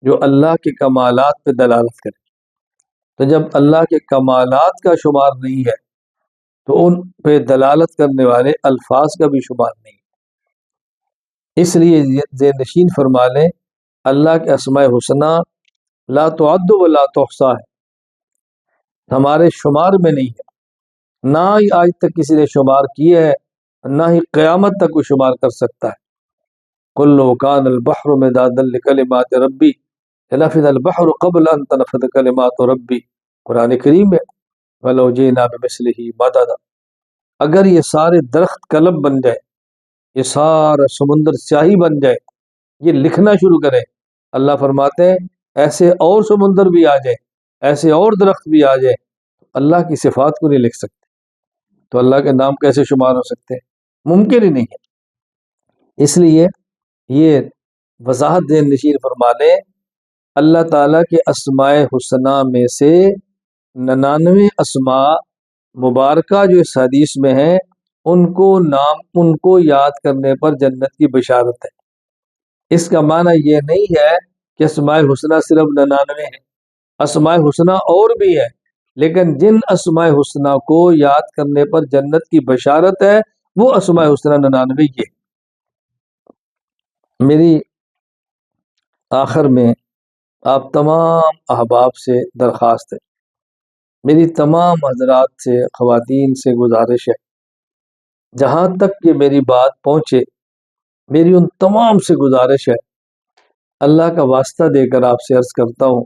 جو اللہ کے کمالات پہ دلالت کرے۔ تو جب اللہ کے کمالات کا شمار نہیں ہے تو ان پہ دلالت کرنے والے الفاظ کا بھی شمار نہیں۔ اس لیے ذہن نشین فرما لیں، اللہ کے اسماء حسنہ لا تعد ولا تحصى ہے، ہمارے شمار میں نہیں ہے، نہ ہی آج تک کسی نے شمار کیے ہے، نہ ہی قیامت تک کوئی شمار کر سکتا ہے۔ قل لو كان البحر مدادا لكلمات ربي لنفذ البحر قبل ان تنفذ كلمات ربي، قرآن کریم میں وَلَوْ جِئْنَا بِمِثْلِهِ مَدَدًا، اگر یہ سارے درخت قلم بن جائے، یہ سارا سمندر سیاہی بن جائے، یہ لکھنا شروع کرے، اللہ فرماتے ہیں ایسے اور سمندر بھی آ جائے، ایسے اور درخت بھی آ جائے، اللہ کی صفات کو نہیں لکھ سکتے، تو اللہ کے نام کیسے شمار ہو سکتے ہیں؟ ممکن ہی نہیں ہے۔ اس لیے یہ وضاحت ذہن نشین فرما لیں، اللہ تعالیٰ کے اسماء حسنہ میں سے 99 اسماء مبارکہ جو اس حدیث میں ہیں، ان کو یاد کرنے پر جنت کی بشارت ہے۔ اس کا معنی یہ نہیں ہے کہ اسماء حسنہ صرف 99 ہیں، اسماء حسنہ اور بھی ہے، لیکن جن اسماء حسنہ کو یاد کرنے پر جنت کی بشارت ہے وہ اسماء حسنہ 99 یہ۔ میری آخر میں آپ تمام احباب سے درخواست ہے، میری تمام حضرات سے، خواتین سے گزارش ہے، جہاں تک کہ میری بات پہنچے میری ان تمام سے گزارش ہے، اللہ کا واسطہ دے کر آپ سے عرض کرتا ہوں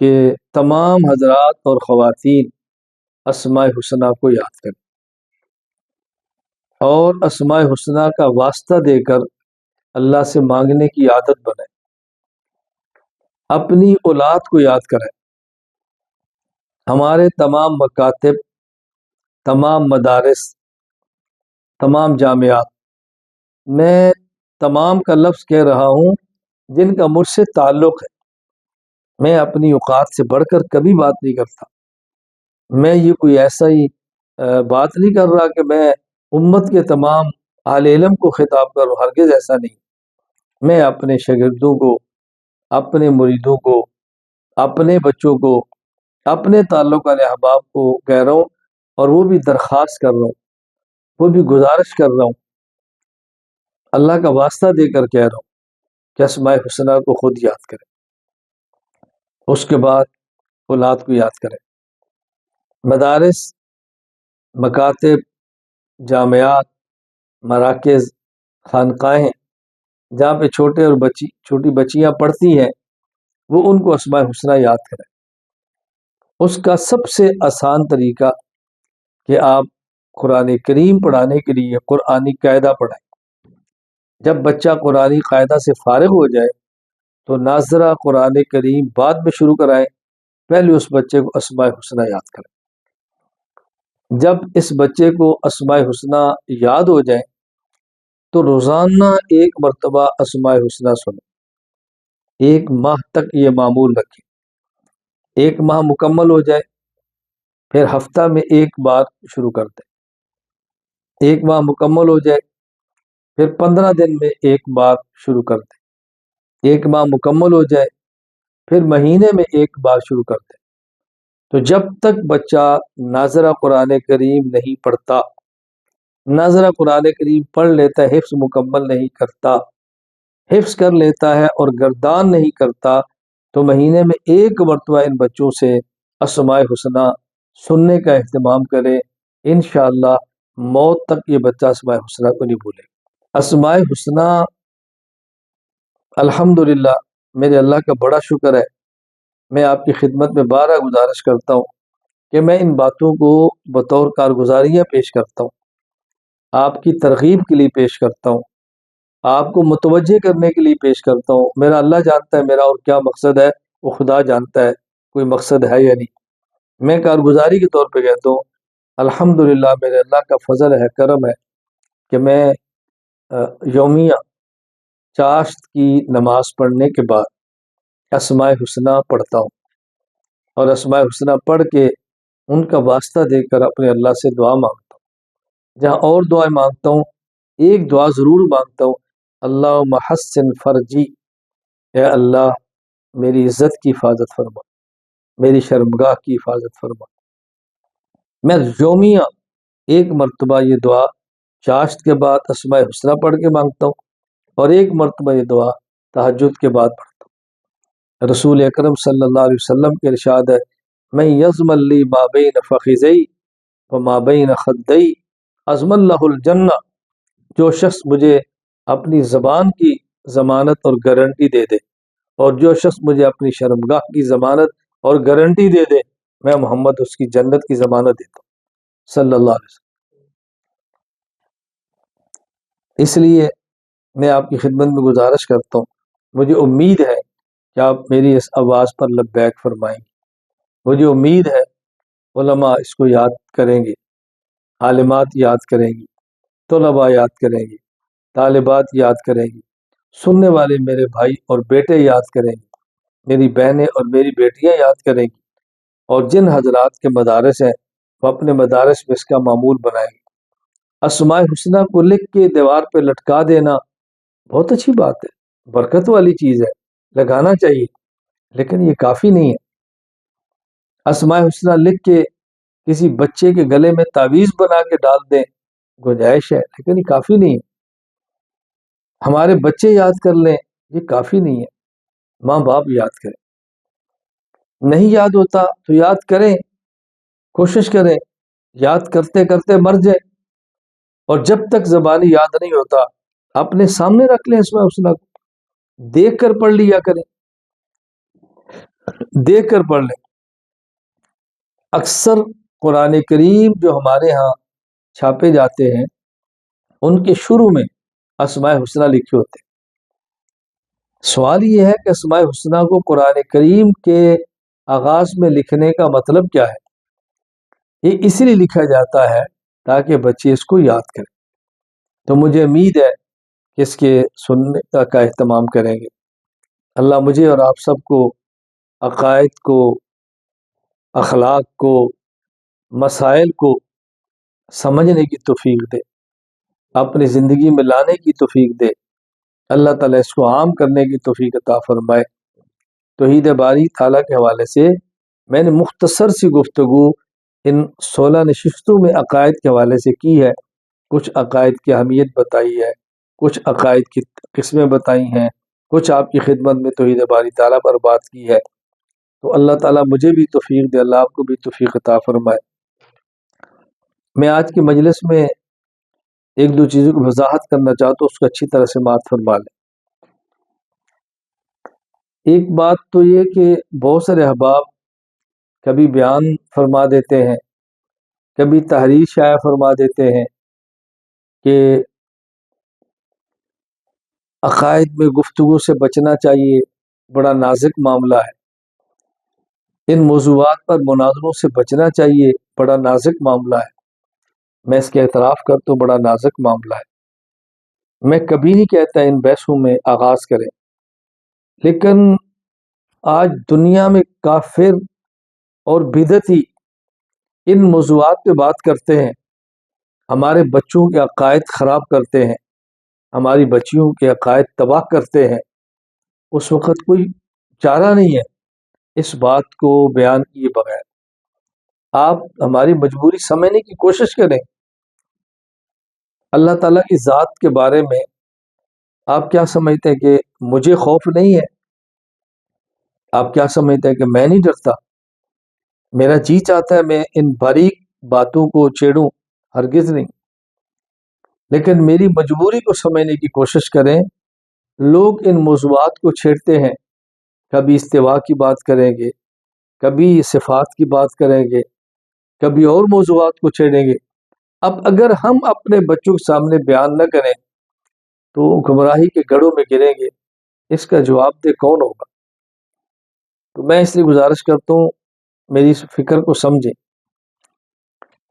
کہ تمام حضرات اور خواتین اسماء حسنہ کو یاد کریں اور اسماء حسنہ کا واسطہ دے کر اللہ سے مانگنے کی عادت بنائیں، اپنی اولاد کو یاد کریں۔ ہمارے تمام مکاتب، تمام مدارس، تمام جامعات، میں تمام کا لفظ کہہ رہا ہوں جن کا مجھ سے تعلق ہے، میں اپنی اوقات سے بڑھ کر کبھی بات نہیں کرتا، میں یہ کوئی ایسا ہی بات نہیں کر رہا کہ میں امت کے تمام اہل علم کو خطاب کروں، ہرگز ایسا نہیں۔ میں اپنے شاگردوں کو، اپنے مریدوں کو، اپنے بچوں کو، اپنے تعلق والے احباب کو کہہ رہا ہوں، اور وہ بھی درخواست کر رہا ہوں، وہ بھی گزارش کر رہا ہوں، اللہ کا واسطہ دے کر کہہ رہا ہوں کہ اسماء حسنہ کو خود یاد کریں، اس کے بعد اولاد کو یاد کریں۔ مدارس، مکاتب، جامعات، مراکز، خانقاہیں جہاں پہ چھوٹی بچیاں پڑھتی ہیں، وہ ان کو اسماء حسنہ یاد کریں۔ اس کا سب سے آسان طریقہ کہ آپ قرآن کریم پڑھانے کے لیے قرآنی قاعدہ پڑھائیں۔ جب بچہ قرآنی قاعدہ سے فارغ ہو جائے تو ناظرہ قرآن کریم بعد میں شروع کرائیں، پہلے اس بچے کو اسماء حسنہ یاد کریں۔ جب اس بچے کو اسماء حسنہ یاد ہو جائیں تو روزانہ ایک مرتبہ اسماء حسنہ سنیں، 1 ماہ تک یہ معمول رکھیں، 1 ماہ مکمل ہو جائے پھر ہفتہ میں 1 بار شروع کر دیں، ایک ماہ مکمل ہو جائے پھر 15 دن میں ایک بار شروع کر دیں، ایک ماہ مکمل ہو جائے پھر مہینے میں ایک بار شروع کر دیں۔ تو جب تک بچہ ناظرہ قرآن کریم نہیں پڑھتا، ناظرہ قرآن کریم پڑھ لیتا ہے، حفظ مکمل نہیں کرتا، حفظ کر لیتا ہے اور گردان نہیں کرتا، تو مہینے میں ایک مرتبہ ان بچوں سے اسماء حسنہ سننے کا اہتمام کرے، انشاءاللہ موت تک یہ بچہ اسماء حسنہ کو نہیں بھولے۔ اسماء حسنہ الحمدللہ میرے اللہ کا بڑا شکر ہے، میں آپ کی خدمت میں بارہ گزارش کرتا ہوں کہ میں ان باتوں کو بطور کارگزاریاں پیش کرتا ہوں، آپ کی ترغیب کے لیے پیش کرتا ہوں، آپ کو متوجہ کرنے کے لیے پیش کرتا ہوں۔ میرا اللہ جانتا ہے میرا اور کیا مقصد ہے، وہ خدا جانتا ہے کوئی مقصد ہے یا نہیں۔ میں کارگزاری کے طور پہ کہتا ہوں الحمدللہ میرے اللہ کا فضل ہے، کرم ہے کہ میں یومیہ چاشت کی نماز پڑھنے کے بعد اسماء حسنہ پڑھتا ہوں، اور اسماء حسنہ پڑھ کے ان کا واسطہ دے کر اپنے اللہ سے دعا مانگتا ہوں۔ جہاں اور دعائیں مانگتا ہوں، ایک دعا ضرور مانگتا ہوں، اللہ محسن فرجی، اے اللہ میری عزت کی حفاظت فرما، میری شرمگاہ کی حفاظت فرما۔ میں یومیہ ایک مرتبہ یہ دعا چاشت کے بعد اسماء حسنہ پڑھ کے مانگتا ہوں، اور ایک مرتبہ یہ دعا تہجد کے بعد پڑھتا ہوں۔ رسول اکرم صلی اللہ علیہ وسلم کے ارشاد ہے، میں یضمن لی ما بین فخذی و ما بین خدی اضمن لہ الجنہ، جو شخص مجھے اپنی زبان کی ضمانت اور گارنٹی دے دے، اور جو شخص مجھے اپنی شرمگاہ کی ضمانت اور گارنٹی دے دے، میں محمد اس کی جنت کی ضمانت دیتا ہوں صلی اللہ علیہ وسلم۔ اس لیے میں آپ کی خدمت میں گزارش کرتا ہوں، مجھے امید ہے کہ آپ میری اس آواز پر لبیک فرمائیں گے، مجھے امید ہے علماء اس کو یاد کریں گے، عالمات یاد کریں گی، طلباء یاد کریں گے، طالبات یاد کریں گی، سننے والے میرے بھائی اور بیٹے یاد کریں گے، میری بہنیں اور میری بیٹیاں یاد کریں گی، اور جن حضرات کے مدارس ہیں وہ اپنے مدارس میں اس کا معمول بنائیں گے۔ اسماء حسنہ کو لکھ کے دیوار پہ لٹکا دینا بہت اچھی بات ہے، برکت والی چیز ہے، لگانا چاہیے، لیکن یہ کافی نہیں ہے۔ اسماء حسنہ لکھ کے کسی بچے کے گلے میں تعویذ بنا کے ڈال دیں، گنجائش ہے، لیکن یہ کافی نہیں ہے۔ ہمارے بچے یاد کر لیں، یہ کافی نہیں ہے، ماں باپ یاد کریں۔ نہیں یاد ہوتا تو یاد کریں، کوشش کریں، یاد کرتے کرتے مر جائیں، اور جب تک زبانی یاد نہیں ہوتا اپنے سامنے رکھ لیں اسماء حسنہ کو، دیکھ کر پڑھ لیا کریں، دیکھ کر پڑھ لیں۔ اکثر قرآن کریم جو ہمارے ہاں چھاپے جاتے ہیں ان کے شروع میں اسماء حسنہ لکھے ہوتے ہیں۔ سوال یہ ہے کہ اسماء حسنہ کو قرآن کریم کے آغاز میں لکھنے کا مطلب کیا ہے؟ یہ اس لیے لکھا جاتا ہے تاکہ بچے اس کو یاد کریں۔ تو مجھے امید ہے کہ اس کے سننے کا اہتمام کریں گے۔ اللہ مجھے اور آپ سب کو عقائد کو، اخلاق کو، مسائل کو سمجھنے کی توفیق دے، اپنی زندگی میں لانے کی توفیق دے۔ اللہ تعالیٰ اس کو عام کرنے کی توفیق عطا فرمائے۔ توحید باری تعالیٰ کے حوالے سے میں نے مختصر سی گفتگو ان 16 نشستوں میں عقائد کے حوالے سے کی ہے۔ کچھ عقائد کی اہمیت بتائی ہے، کچھ عقائد کی قسمیں بتائی ہیں، کچھ آپ کی خدمت میں توحید باری تعالیٰ پر بات کی ہے۔ تو اللہ تعالیٰ مجھے بھی توفیق دے، اللہ آپ کو بھی توفیق عطا فرمائے۔ میں آج کی مجلس میں ایک دو چیزوں کی وضاحت کرنا چاہتا ہوں، اس کو اچھی طرح سے مات فرما لیں۔ ایک بات تو یہ کہ بہت سارے احباب کبھی بیان فرما دیتے ہیں، کبھی تحریر شائع فرما دیتے ہیں کہ عقائد میں گفتگو سے بچنا چاہیے، بڑا نازک معاملہ ہے، ان موضوعات پر مناظروں سے بچنا چاہیے، بڑا نازک معاملہ ہے۔ میں اس کے اعتراف کرتا ہوں، بڑا نازک معاملہ ہے۔ میں کبھی نہیں کہتا ان بحثوں میں آغاز کریں، لیکن آج دنیا میں کافر اور بدعتی ان موضوعات پہ بات کرتے ہیں، ہمارے بچوں کے عقائد خراب کرتے ہیں، ہماری بچیوں کے عقائد تباہ کرتے ہیں، اس وقت کوئی چارہ نہیں ہے اس بات کو بیان کیے بغیر۔ آپ ہماری مجبوری سمجھنے کی کوشش کریں۔ اللہ تعالیٰ کی ذات کے بارے میں آپ کیا سمجھتے ہیں کہ مجھے خوف نہیں ہے؟ آپ کیا سمجھتے ہیں کہ میں نہیں ڈرتا؟ میرا جی چاہتا ہے میں ان باریک باتوں کو چھیڑوں؟ ہرگز نہیں۔ لیکن میری مجبوری کو سمجھنے کی کوشش کریں۔ لوگ ان موضوعات کو چھیڑتے ہیں، کبھی استوا کی بات کریں گے، کبھی صفات کی بات کریں گے، کبھی اور موضوعات کو چھیڑیں گے۔ اب اگر ہم اپنے بچوں کے سامنے بیان نہ کریں تو گمراہی کے گڑھوں میں گریں گے، اس کا جواب دہ کون ہوگا؟ تو میں اس لیے گزارش کرتا ہوں میری اس فکر کو سمجھیں۔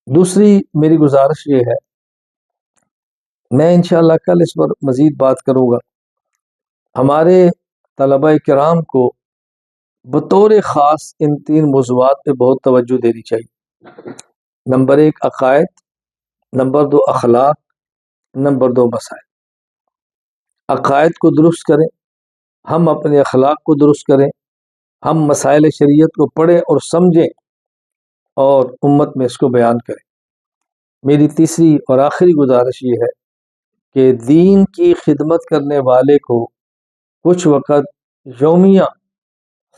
دوسری میری گزارش یہ ہے، میں انشاءاللہ کل اس پر مزید بات کروں گا۔ ہمارے طلبہ کرام کو بطور خاص ان 3 موضوعات پہ بہت توجہ دینی چاہیے۔ نمبر 1 عقائد، نمبر 2 اخلاق، نمبر 2 مسائل۔ عقائد کو درست کریں، ہم اپنے اخلاق کو درست کریں، ہم مسائل شریعت کو پڑھیں اور سمجھیں اور امت میں اس کو بیان کریں۔ میری تیسری اور آخری گزارش یہ ہے کہ دین کی خدمت کرنے والے کو کچھ وقت یومیہ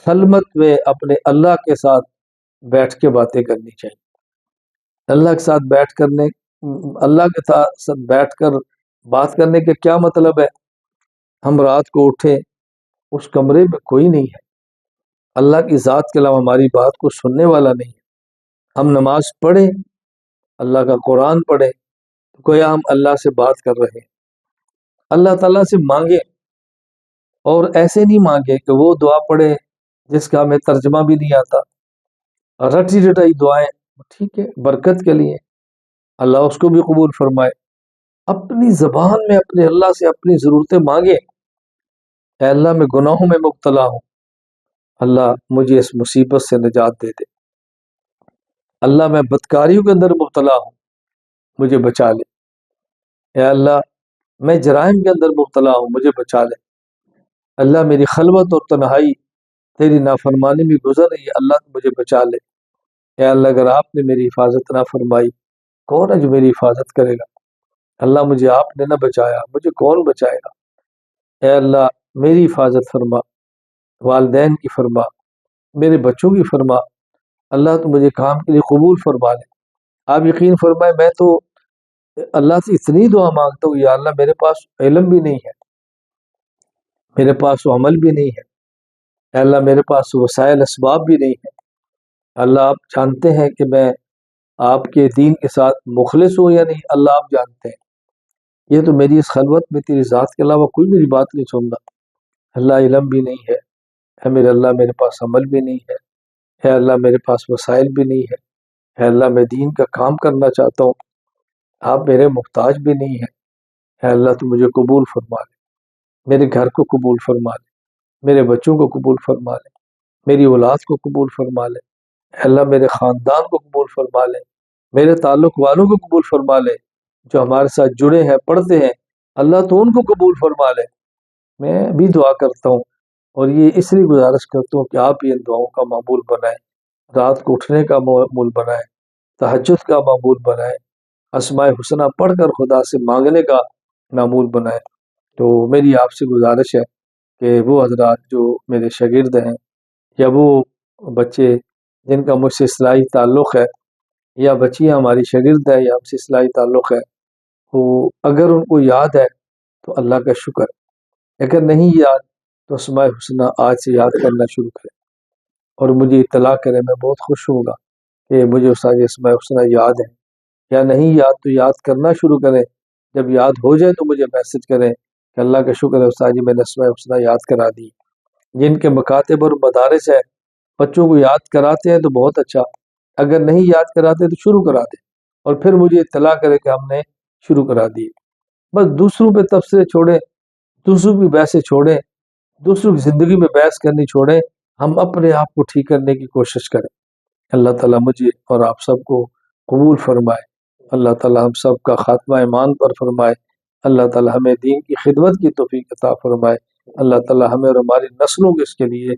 خلوت میں اپنے اللہ کے ساتھ بیٹھ کے باتیں کرنی چاہیے۔ اللہ کے ساتھ بیٹھ کر بات کرنے کا کیا مطلب ہے؟ ہم رات کو اٹھیں، اس کمرے میں کوئی نہیں ہے، اللہ کی ذات کے علاوہ ہماری بات کو سننے والا نہیں ہے، ہم نماز پڑھیں، اللہ کا قرآن پڑھیں، گویا ہم اللہ سے بات کر رہے ہیں۔ اللہ تعالیٰ سے مانگیں، اور ایسے نہیں مانگے کہ وہ دعا پڑھے جس کا ہمیں ترجمہ بھی نہیں آتا، رٹی رٹائی دعائیں، ٹھیک ہے برکت کے لیے، اللہ اس کو بھی قبول فرمائے۔ اپنی زبان میں اپنے اللہ سے اپنی ضرورتیں مانگے، اے اللہ میں گناہوں میں مبتلا ہوں، اللہ مجھے اس مصیبت سے نجات دے دے، اللہ میں بدکاریوں کے اندر مبتلا ہوں، مجھے بچا لے، اے اللہ میں جرائم کے اندر مبتلا ہوں، مجھے بچا لے، اللہ میری خلوت اور تنہائی تیری نافرمانی میں گزر رہی ہے، اللہ مجھے بچا لے، اے اللہ اگر آپ نے میری حفاظت نہ فرمائی کون ہے جو میری حفاظت کرے گا؟ اللہ مجھے آپ نے نہ بچایا، مجھے کون بچائے گا؟ اے اللہ میری حفاظت فرما، والدین کی فرما، میرے بچوں کی فرما، اللہ تو مجھے کام کے لیے قبول فرما لے۔ آپ یقین فرمائے میں تو اللہ سے اتنی دعا مانگتا ہوں، یا اللہ میرے پاس علم بھی نہیں ہے، میرے پاس وہ عمل بھی نہیں ہے، اے اللہ میرے پاس وسائل اسباب بھی نہیں ہے، اللہ آپ جانتے ہیں کہ میں آپ کے دین کے ساتھ مخلص ہوں یا نہیں، اللہ آپ جانتے ہیں، یہ تو میری اس خلوت میں تیری ذات کے علاوہ کوئی میری بات نہیں سن رہا، اللہ علم بھی نہیں ہے، اے میرے اللہ میرے پاس عمل بھی نہیں ہے، اے اللہ میرے پاس وسائل بھی نہیں ہے، اے اللہ میں دین کا کام کرنا چاہتا ہوں، آپ میرے محتاج بھی نہیں ہیں، اے اللہ تو مجھے قبول فرما لے، میرے گھر کو قبول فرما لے، میرے بچوں کو قبول فرما لے، میری اولاد کو قبول فرما لے، اے اللہ میرے خاندان کو قبول فرما لے، میرے تعلق والوں کو قبول فرما لے، جو ہمارے ساتھ جڑے ہیں پڑھتے ہیں، اللہ تو ان کو قبول فرما لے۔ میں بھی دعا کرتا ہوں اور یہ اس لیے گزارش کرتا ہوں کہ آپ یہ ان دعاؤں کا معمول بنائیں، رات کو اٹھنے کا معمول بنائیں، تہجد کا معمول بنائیں، اسماء حسنہ پڑھ کر خدا سے مانگنے کا معمول بنائیں۔ تو میری آپ سے گزارش ہے کہ وہ حضرات جو میرے شاگرد ہیں یا وہ بچے جن کا مجھ سے اصلاحی تعلق ہے، یا بچیاں ہماری شاگرد ہے یا ہم سے اصلاحی تعلق ہے، وہ اگر ان کو یاد ہے تو اللہ کا شکر، اگر نہیں یاد تو اسماء حسنہ آج سے یاد کرنا شروع کریں اور مجھے اطلاع کریں، میں بہت خوش ہوں گا کہ مجھے استاد اسماء حسنہ یاد ہے، یا نہیں یاد تو یاد کرنا شروع کریں، جب یاد ہو جائے تو مجھے میسج کریں کہ اللہ کا شکر ہے استاد جی میں نے اسماء حسنہ یاد کرا دی۔ جن کے مکاتب اور مدارس ہے بچوں کو یاد کراتے ہیں تو بہت اچھا، اگر نہیں یاد کراتے تو شروع کرا دیں اور پھر مجھے اطلاع کرے کہ ہم نے شروع کرا دی۔ بس دوسروں پہ تبصرے چھوڑیں، دوسروں کی بحثیں چھوڑیں، دوسروں کی زندگی میں بحث کرنی چھوڑیں، ہم اپنے آپ کو ٹھیک کرنے کی کوشش کریں۔ اللہ تعالیٰ مجھے اور آپ سب کو قبول فرمائے۔ اللہ تعالی ہم سب کا خاتمہ ایمان پر فرمائے، اللہ تعالی ہمیں دین کی خدمت کی توفیق عطا فرمائے، اللہ تعالی ہمیں اور ہماری نسلوں کو اس کے لیے